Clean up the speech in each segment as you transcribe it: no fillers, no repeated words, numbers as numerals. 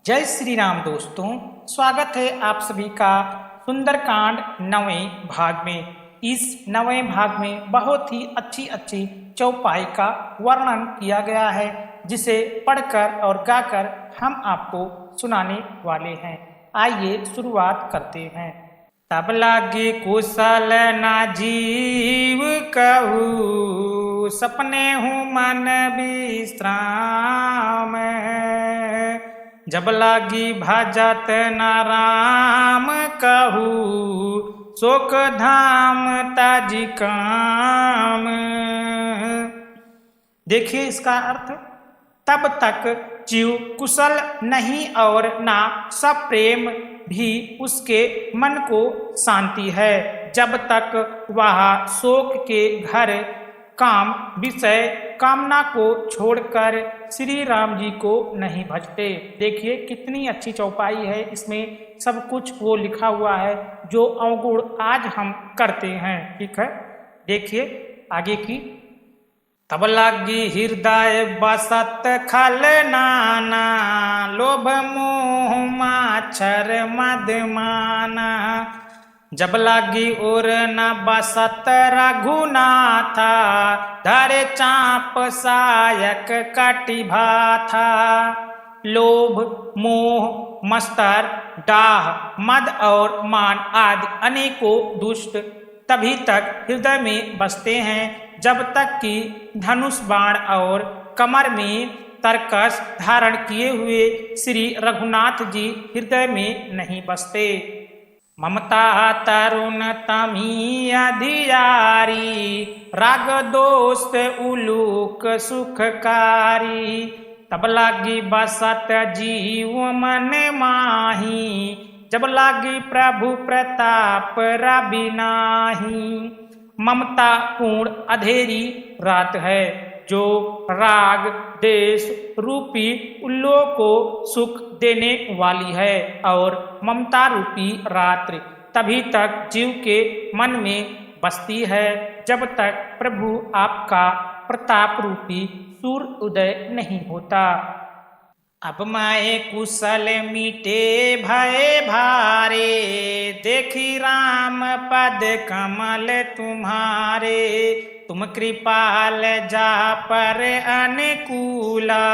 जय श्री राम दोस्तों, स्वागत है आप सभी का सुंदरकांड 9वें भाग में। इस 9वें भाग में बहुत ही अच्छी चौपाई का वर्णन किया गया है, जिसे पढ़कर और गाकर हम आपको सुनाने वाले हैं। आइए शुरुआत करते हैं। तब लागे कुशल ना जीव कहू, सपने हूँ मन विश्राम। जब लागी भजत न राम कहू, शोक धाम ताजी काम। देखिए इसका अर्थ, तब तक जीव कुशल नहीं और ना सब प्रेम भी उसके मन को शांति है, जब तक वह शोक के घर काम विषय कामना को छोड़कर श्री राम जी को नहीं भजते। देखिए कितनी अच्छी चौपाई है, इसमें सब कुछ वो लिखा हुआ है जो अवगुण आज हम करते हैं। ठीक है, देखिए आगे की। तब लागी हृदय बसत खल नाना, लोभ मोह माछर मद माना। जब लागी उर न बसत रघुनाथा, धरे चाप सायक कटि भाथा। लोभ मोह मस्तर डाह मद और मान आदि अनेकों दुष्ट तभी तक हृदय में बसते हैं, जब तक कि धनुष बाण और कमर में तरकस धारण किए हुए श्री रघुनाथ जी हृदय में नहीं बसते। ममता तरुण तमी अधियारी, राग दोस्त उलूक सुखकारी। तब लागी बसत जीव मन माही, जब लागी प्रभु प्रताप रवि नाही। ममता पूर्ण अंधेरी रात है, जो राग देश रूपी उल्लो को सुख देने वाली है, और ममता रूपी रात्रि तभी तक जीव के मन में बसती है, जब तक प्रभु आपका प्रताप रूपी सूर्य उदय नहीं होता। अब माए कुशल मीटे भय भारे, देखी राम पद कमल तुम्हारे। तुम कृपाल जा पर अनुकूला,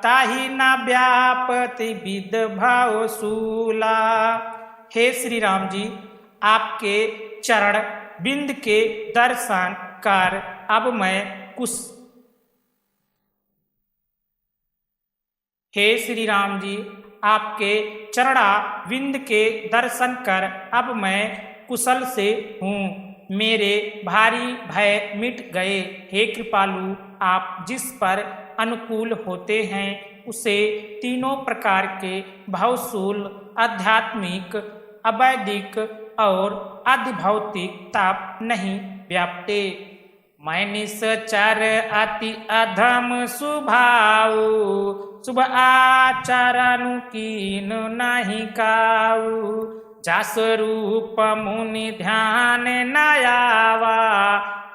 ताहि न व्यापति विद भाव सूला। हे श्री राम जी, आपके चरण बिंद के दर्शन कर अब मैं हे श्री राम जी, आपके चरणा विंद के दर्शन कर अब मैं कुशल से हूँ, मेरे भारी भय मिट गए। हे कृपालु, आप जिस पर अनुकूल होते हैं, उसे तीनों प्रकार के भवशूल आध्यात्मिक, अवैदिक और अधिभौतिक ताप नहीं व्यापते। मैं निश्चर अति अधम सुभाऊ, शुभ आचरण कीन नहीं काऊ। जास रूप मुनि ध्यान न आवा,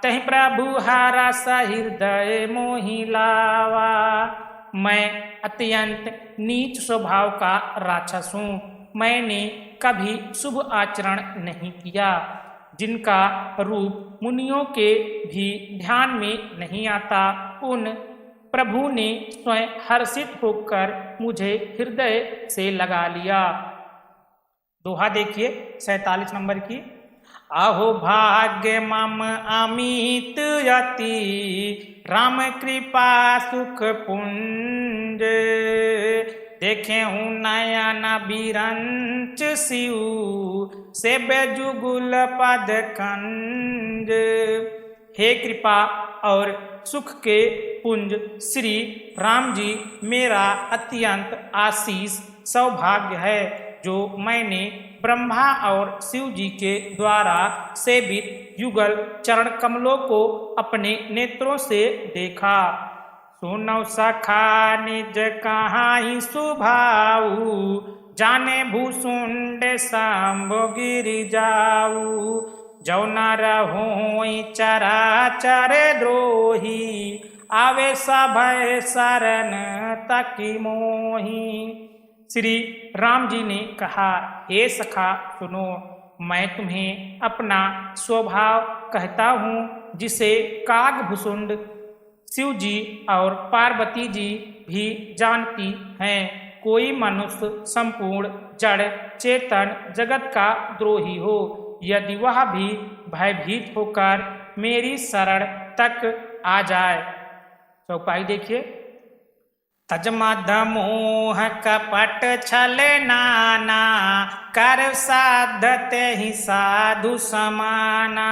तहि प्रभु हरस हृदय मोहि लावा। मैं अत्यंत नीच स्वभाव का राक्षस हूँ, मैंने कभी शुभ आचरण नहीं किया, जिनका रूप मुनियों के भी ध्यान में नहीं आता। उन प्रभु ने स्वयं हर्षित होकर मुझे हृदय से लगा लिया। दोहा देखिए 47 नंबर की। आहो भाग्य मम अमित यति, राम कृपा सुख पुंज। देखे हूँ नयन बिरंच शिव, सेव्य जुगुल पद कंज। हे कृपा और सुख के पुंज श्री राम जी, मेरा अत्यंत आशीष सौभाग्य है, जो मैंने ब्रह्मा और शिव जी के द्वारा सेवित युगल चरण कमलों को अपने नेत्रों से देखा। सुनौ सखा निज कहाई सुभाऊ, जाने भूसुंड सांबो गिरि जाऊ। जौ न रहोई चराचर द्रोही, आवे सभय शरण तकी मोही। श्री राम जी ने कहा, हे सखा सुनो, मैं तुम्हें अपना स्वभाव कहता हूँ, जिसे कागभुसुंड शिव जी और पार्वती जी भी जानती हैं। कोई मनुष्य संपूर्ण जड़ चेतन जगत का द्रोही हो, यदि वह भी भयभीत होकर मेरी शरण तक आ जाए। चौपाई देखिए। तजमद मोह कपट छल नाना, कर साधते ही साधु समाना।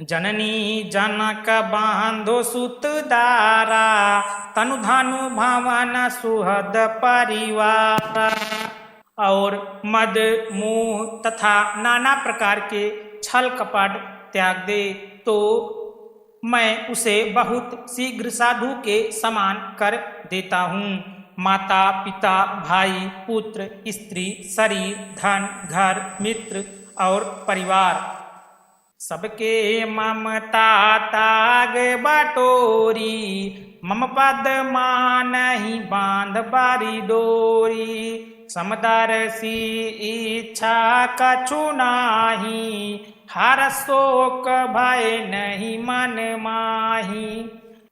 जननी जनक बांधो सुत दारा, तनु धनु भवन सुहद परिवार। और मद मोह तथा नाना प्रकार के छल कपट त्याग दे, तो मैं उसे बहुत शीघ्र साधु के समान कर देता हूँ। माता पिता भाई पुत्र स्त्री शरीर धन घर मित्र और परिवार सबके ममता ताग बटोरी, मम पद मानहि बांध बारी डोरी। समदर्शी इच्छा कछु नाही, हर शोक भय नहीं मन माही।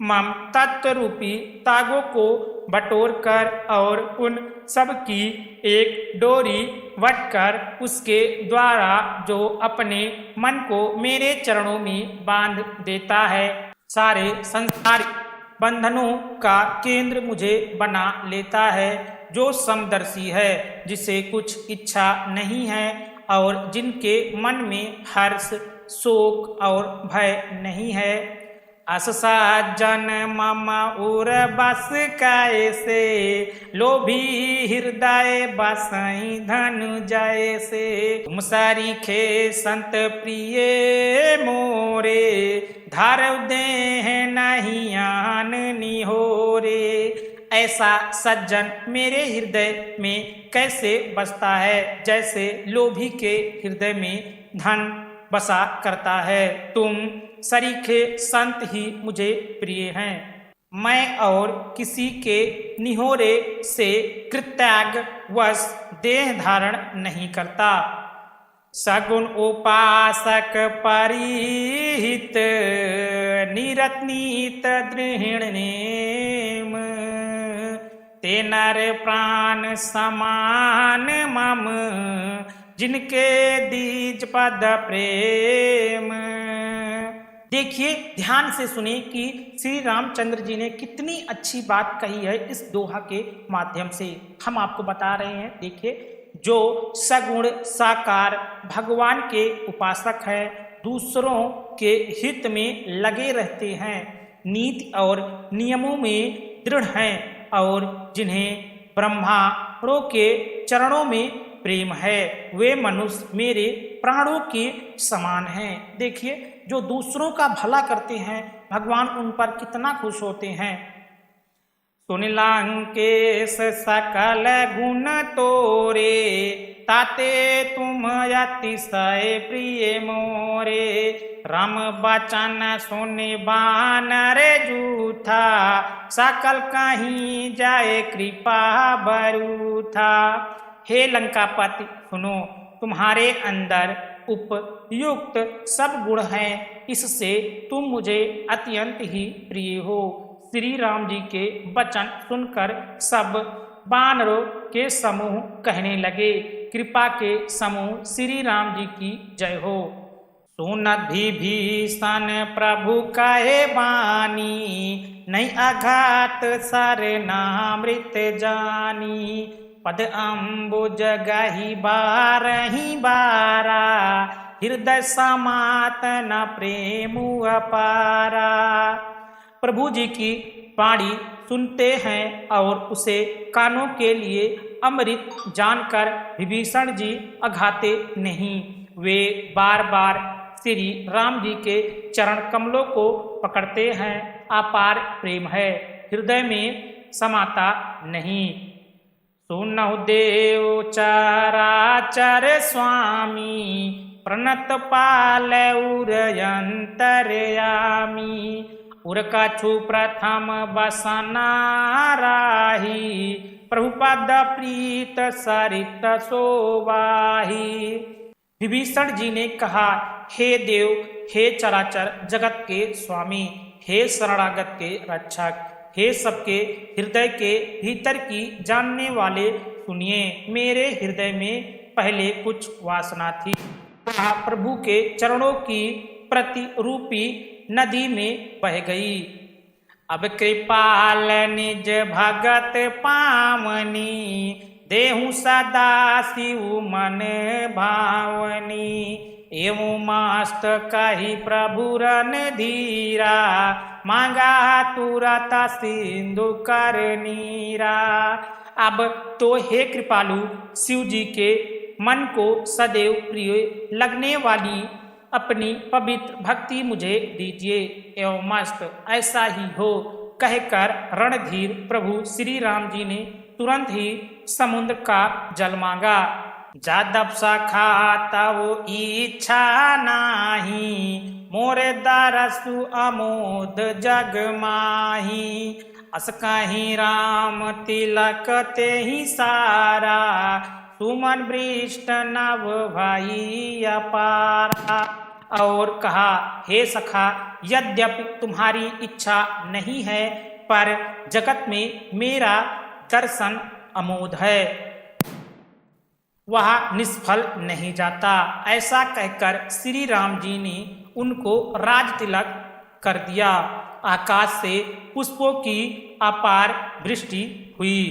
मम तत्व रूपी तागों को बटोर कर और उन सब की एक डोरी वटकर उसके द्वारा जो अपने मन को मेरे चरणों में बांध देता है, सारे संसार बंधनों का केंद्र मुझे बना लेता है। जो समदर्शी है, जिसे कुछ इच्छा नहीं है और जिनके मन में हर्ष शोक और भय नहीं है। अससा जन मम उर बस कैसे, लोभी हृदय बसई धनु जैसे। तुम सरीखे संत प्रिय मोरे, धारव देह नहीं आन निहोरे। ऐसा सज्जन मेरे हृदय में कैसे बसता है, जैसे लोभी के हृदय में धन बसा करता है। तुम सरीखे संत ही मुझे प्रिय हैं। मैं और किसी के निहोरे से कृत्याग वश देह धारण नहीं करता। सगुण उपासक परिहित, निरतनीत दृढ़ नेम। ते नर प्राण समान मम, जिनके दीज पद प्रेम। देखिए, ध्यान से सुने कि श्री रामचंद्र जी ने कितनी अच्छी बात कही है इस दोहा के माध्यम से। हम आपको बता रहे हैं, देखिए, जो सगुण साकार भगवान के उपासक हैं, दूसरों के हित में लगे रहते हैं, नीति और नियमों में दृढ़ हैं और जिन्हें ब्रह्मांडों के चरणों में प्रेम है, वे मनुष्य मेरे प्राणों के समान हैं। देखिए, जो दूसरों का भला करते हैं, भगवान उन पर कितना खुश होते हैं। सुन लंकेश सकल गुण तोरे, ताते तुम अतिशय प्रिय मोरे। राम बचन सुनि बानर जूठा, सकल कहीं जाए कृपा बरूथा। हे लंकापति, सुनो, तुम्हारे अंदर उपयुक्त सब गुण हैं, इससे तुम मुझे अत्यंत ही प्रिय हो। श्री राम जी के वचन सुनकर सब वानरों के समूह कहने लगे, कृपा के समूह श्री राम जी की जय हो। सुनत विभीषण प्रभु कहे बानी, नहीं आघात सर नामृत जानी। पद अम्बुज गही बारही बारा, हृदय समात न प्रेम अपारा। प्रभु जी की वाणी सुनते हैं और उसे कानों के लिए अमृत जानकर विभीषण जी अघाते नहीं। वे बार बार श्री राम जी के चरण कमलों को पकड़ते हैं। अपार प्रेम है, हृदय में समाता नहीं। सुनहु देव चराचर स्वामी, प्रणत पाल उरयंतरयामी। उर कछु प्रथम बसना राही, प्रभुपद प्रीत सरित सोवाही। विभीषण जी ने कहा, हे देव, हे चराचर जगत के स्वामी, हे शरणागत के रक्षक, हे सबके हृदय के भीतर की जानने वाले, सुनिए, मेरे हृदय में पहले कुछ वासना थी, वह प्रभु के चरणों की प्रतिरूपी नदी में बह गई। अब कृपाल निज भगत पावनी, देहु सदा शिव मन भावनी। एवं मस्त कही प्रभु रन धीरा, मांगा तुरत सिंधु कर नीरा। अब तो हे कृपालु, शिव जी के मन को सदैव प्रिय लगने वाली अपनी पवित्र भक्ति मुझे दीजिए। एवं मस्त ऐसा ही हो, कहकर रणधीर प्रभु श्री राम जी ने तुरंत ही समुद्र का जल मांगा। जादव सखा तब इच्छा नाही, मोर दरसु अमोद जग माही। अस कहीं राम तिलक ते ही सारा, सुमन वृष्ट नव भाई अपारा। और कहा, हे सखा, यद्यपि तुम्हारी इच्छा नहीं है, पर जगत में मेरा दर्शन अमोद है, वह निष्फल नहीं जाता। ऐसा कहकर श्री राम जी ने उनको राज तिलक कर दिया। आकाश से पुष्पों की अपार वृष्टि हुई।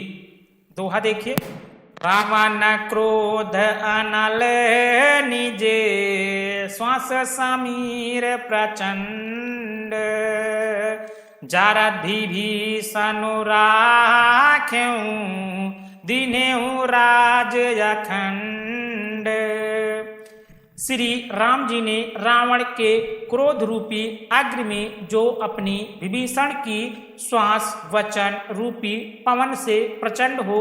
दोहा देखिए। रावण क्रोध अनल निजे, श्वास समीर प्रचंड। जारधि भीषण राख्यूं, दिनेहु राज अखंड। श्री राम जी ने रावण के क्रोध रूपी अग्नि में जो अपनी विभीषण की श्वास वचन रूपी पवन से प्रचंड हो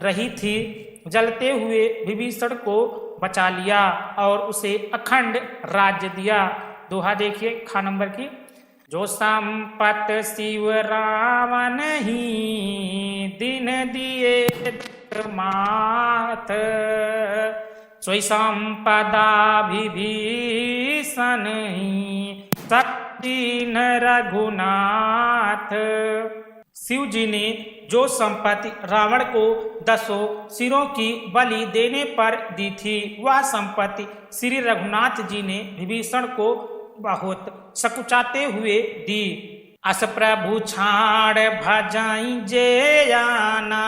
रही थी, जलते हुए विभीषण को बचा लिया और उसे अखंड राज्य दिया। दोहा देखिए, खा नंबर की। जो संपत शिव रावण ही, दिन दिए मात। सोई संपदा विभीषण ही, शक्ति न रघुनाथ। शिव जी ने जो संपत्ति रावण को 10 सिरों की बलि देने पर दी थी, वह संपत्ति श्री रघुनाथ जी ने विभीषण को बहुत सकुचाते हुए दी। अस प्रभु छाड़ भजाई जे आना,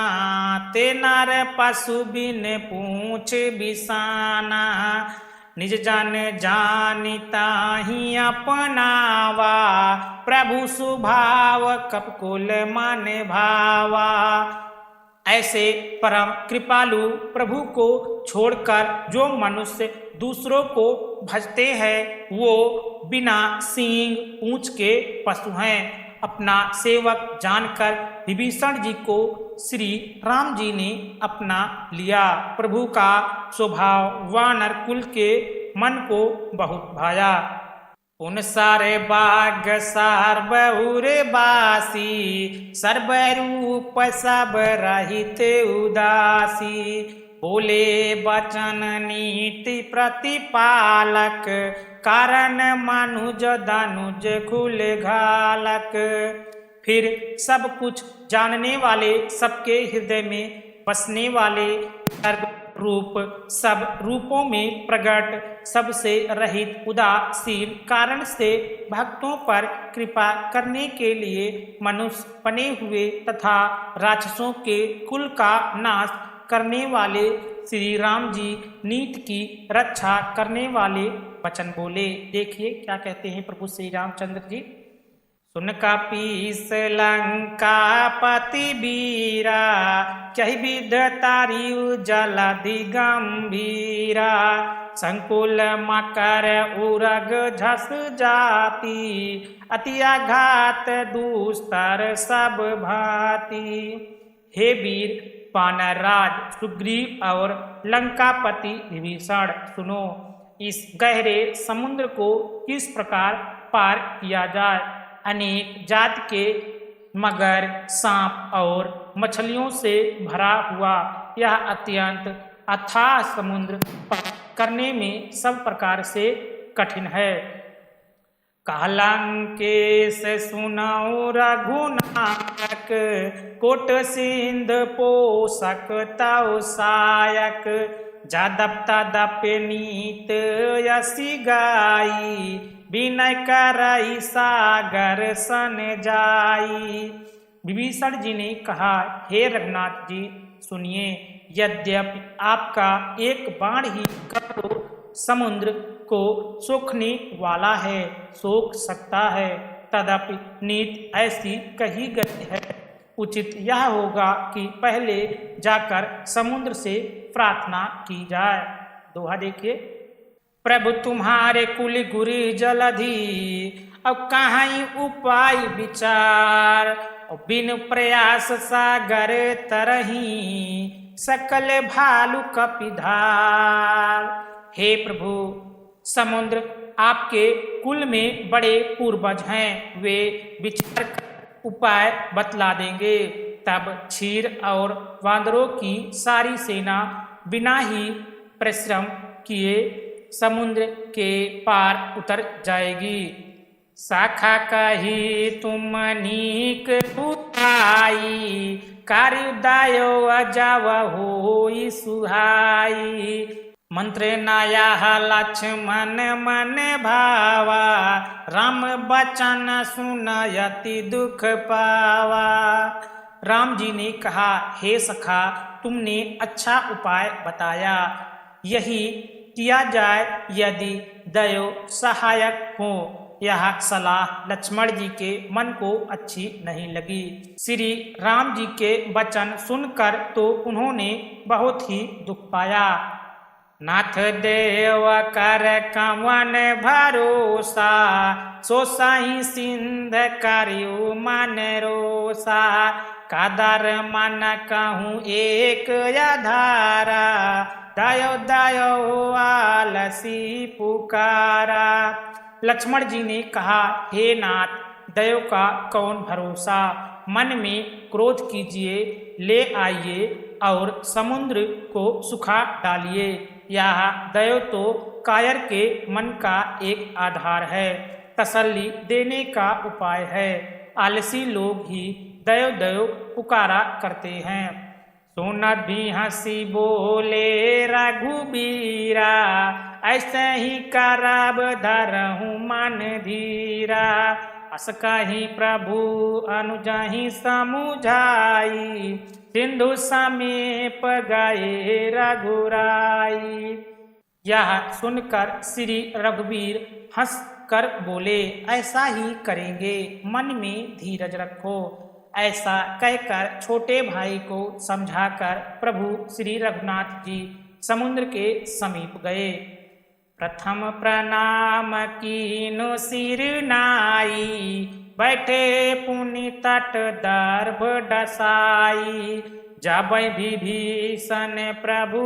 ते नर पशु बिन पूछ बिसाना। निज जन जानिता ही अपनावा, प्रभु सुभाव कपकुल मन भावा। ऐसे परम कृपालु प्रभु को छोड़कर जो मनुष्य दूसरों को भजते हैं, वो बिना सींग पूंछ के पशु हैं। अपना सेवक जानकर विभीषण जी को श्री राम जी ने अपना लिया। प्रभु का स्वभाव वानर कुल के मन को बहुत भाया। उन सारे बाग सार्वउर बासी, सर्वरूप सब रहित उदासी। बोले बचन नीति प्रतिपालक, कारण मनुज दानुज खुल घालक। फिर सब कुछ जानने वाले, सबके हृदय में बसने वाले, सर्व रूप सब रूपों में प्रकट, सबसे रहित, उदासीन, कारण से भक्तों पर कृपा करने के लिए मनुष्य बने हुए तथा राक्षसों के कुल का नाश करने वाले श्री राम जी नीति की रक्षा करने वाले वचन बोले। देखिए क्या कहते हैं प्रभु श्री रामचंद्र जी। सुन कपीस लंका पति बीरा, कही विध तारी जलधि गंभीरा। संकुल मकर उरग झस जाती, अति आघात दुस्तर सब भांति। हे वीर वानरराज सुग्रीव और लंकापति विभीषण, सुनो, इस गहरे समुद्र को किस प्रकार पार किया जाए। अनेक जात के मगर, सांप और मछलियों से भरा हुआ यह अत्यंत अथाह समुद्र पार करने में सब प्रकार से कठिन है। कालंकेश सुनौ रघुनायक, कोट सिंध पोषक तौ सायक, जादप तदप नीत यसी गाई, विनय करई सागर सन जाई। विभीषण जी ने कहा, हे रघुनाथ जी सुनिए, यद्यपि आपका एक बाण ही करोड़ों समुद्र को सोखने वाला है, सोख सकता है, तदपि नीत ऐसी कही गई है। उचित यह होगा कि पहले जाकर समुद्र से प्रार्थना की जाए। दोहा देखिए, प्रभु तुम्हारे कुल गुरी जलधि, अब कहीं उपाय विचार, और बिन प्रयास सागर तरही, सकल भालु कपिधार। हे प्रभु, समुद्र आपके कुल में बड़े पूर्वज हैं, वे विचार कर उपाय बतला देंगे। तब क्षीर और वांदरों की सारी सेना बिना ही परिश्रम किए समुद्र के पार उतर जाएगी। शाखा कही तुम नीक उठाई, कार्योदयो अजाव होई सुहाई, मंत्र नया लक्ष्मण मन भावा, राम बचन सुनयति दुख पावा। राम जी ने कहा, हे सखा, तुमने अच्छा उपाय बताया, यही किया जाए यदि दयो सहायक हो। यह सलाह लक्ष्मण जी के मन को अच्छी नहीं लगी। श्री राम जी के वचन सुनकर तो उन्होंने बहुत ही दुख पाया। नाथ देव कर कवन भरोसा, सो साई सिंध करियो मन रोसा, कादर मन कहूँ एक आधारा, दयो दयो आलसी पुकारा। लक्ष्मण जी ने कहा, हे नाथ, दयो का कौन भरोसा, मन में क्रोध कीजिए, ले आइए और समुद्र को सुखा डालिए। यह दयो तो कायर के मन का एक आधार है, तसल्ली देने का उपाय है। आलसी लोग ही दयो दयो पुकारा करते हैं। सुनत भी हंसी बोले रघुबीरा, ऐसे ही करब धरहूँ मन धीरा, अस कही प्रभु अनुजहि समुझाई, सिंधु समीप गए रघुराई। यह सुनकर श्री रघुवीर हंस कर बोले, ऐसा ही करेंगे, मन में धीरज रखो। ऐसा कहकर छोटे भाई को समझाकर प्रभु श्री रघुनाथ जी समुद्र के समीप गए। प्रथम प्रणाम कीनो सिर नाई, बैठे पुनि तट दर्भ डसाई, जब विभीषण प्रभु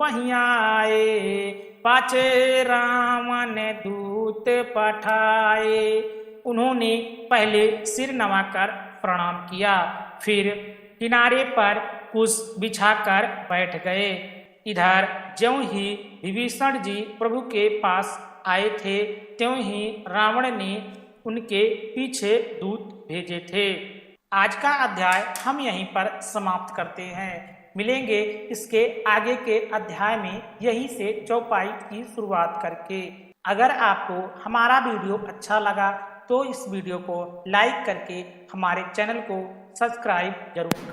पहियाए, पाछे रावण दूत पठाए। उन्होंने पहले सिर नवाकर प्रणाम किया, फिर किनारे पर कुश बिछाकर बैठ गए। इधर ज्यों ही विभीषण जी प्रभु के पास आए थे, त्यों ही रावण ने उनके पीछे दूत भेजे थे। आज का अध्याय हम यहीं पर समाप्त करते हैं। मिलेंगे इसके आगे के अध्याय में, यहीं से चौपाई की शुरुआत करके। अगर आपको हमारा वीडियो अच्छा लगा तो इस वीडियो को लाइक करके हमारे चैनल को सब्सक्राइब जरूर करें।